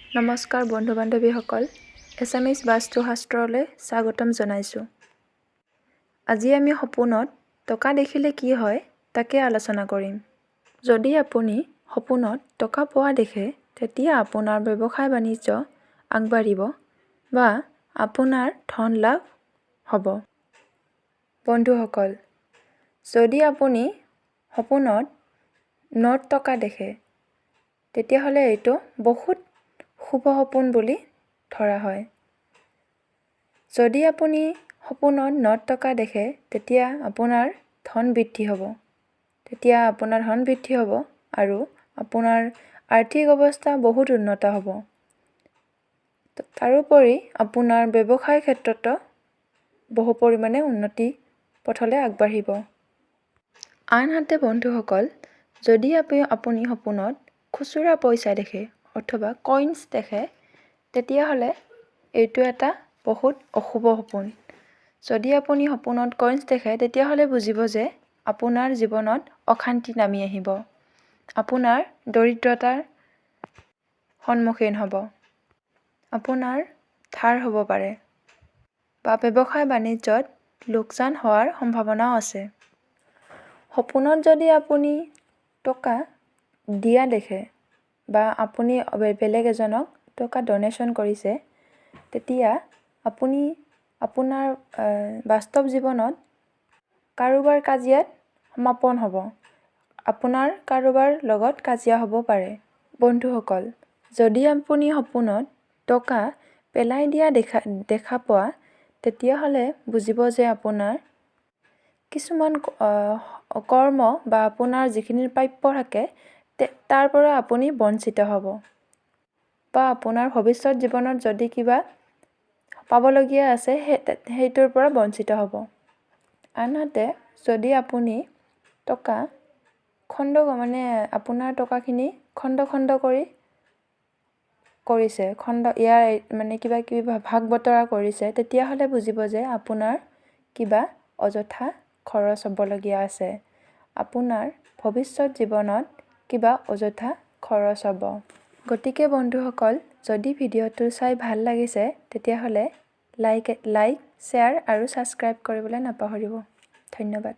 নমস্কাৰ বন্ধু বান্ধৱীসকল, এছামিজ বাস্তুশাস্ত্ৰলৈ স্বাগতম জনাইছোঁ। আজি আমি সপোনত টকা দেখিলে কি হয় তাকে আলোচনা কৰিম। যদি আপুনি সপোনত টকা পোৱা দেখে, তেতিয়া আপোনাৰ ব্যৱসায় বাণিজ্য আগবাঢ়িব বা আপোনাৰ ধন লাভ হ'ব। বন্ধুসকল, যদি আপুনি সপোনত নোট টকা দেখে, তেতিয়াহ'লে এইটো বহুত শুভ সপোন বুলি ধৰা হয়। যদি আপুনি সপোনত নোট টকা দেখে, তেতিয়া আপোনাৰ ধন বৃদ্ধি হ'ব। আৰু আপোনাৰ আৰ্থিক অৱস্থা বহুত উন্নত হ'ব। তাৰোপৰি আপোনাৰ ব্যৱসায় ক্ষেত্ৰতো বহু পৰিমাণে উন্নতি পথলৈ আগবাঢ়িব। আনহাতে বন্ধুসকল, যদি আপুনি সপোনত খুচুৰা পইচা দেখে অথবা কইনছ দেখে, তেতিয়াহ'লে এইটো এটা বহুত অশুভ সপোন। যদি আপুনি সপোনত কইনছ দেখে, তেতিয়াহ'লে বুজিব যে আপোনাৰ জীৱনত অশান্তি নামি আহিব। আপোনাৰ দৰিদ্ৰতাৰ সন্মুখীন হ'ব। আপোনাৰ ধাৰ হ'ব পাৰে বা ব্যৱসায় বাণিজ্যত লোকচান হোৱাৰ সম্ভাৱনাও আছে। সপোনত যদি আপুনি টকা দিয়া দেখে বা আপুনি বেলেগ এজনক টকা ডনেশ্যন কৰিছে, তেতিয়া আপুনি আপোনাৰ বাস্তৱ জীৱনত কাৰোবাৰ কাজিয়াত সমাপন হ'ব। আপোনাৰ কাৰোবাৰ লগত কাজিয়া হ'ব পাৰে। বন্ধুসকল, যদি আপুনি সপোনত টকা পেলাই দিয়া দেখা পোৱা, তেতিয়াহ'লে বুজিব যে আপোনাৰ কিছুমান কৰ্ম বা আপোনাৰ যিখিনি প্ৰাপ্য থাকে তাৰ পৰা আপুনি বঞ্চিত হ'ব বা আপোনাৰ ভৱিষ্যত জীৱনত যদি কিবা পাবলগীয়া আছে সেইটোৰ পৰা বঞ্চিত হ'ব। আনহাতে যদি আপুনি টকা আপোনাৰ টকাখিনি খণ্ড কৰি কৰিছে, ইয়াৰ কিবা কিবি ভাগ বতৰা কৰিছে, তেতিয়াহ'লে বুজিব যে আপোনাৰ কিবা অযথা খৰচ হ'বলগীয়া আছে। আপোনাৰ ভৱিষ্যত জীৱনত কিবা অযথা খৰচ হ'ব। গতিকে বন্ধুসকল, যদি ভিডিঅ'টো চাই ভাল লাগিছে, তেতিয়াহ'লে লাইক, শ্বেয়াৰ আৰু ছাবস্ক্ৰাইব কৰিবলৈ নাপাহৰিব। ধন্যবাদ।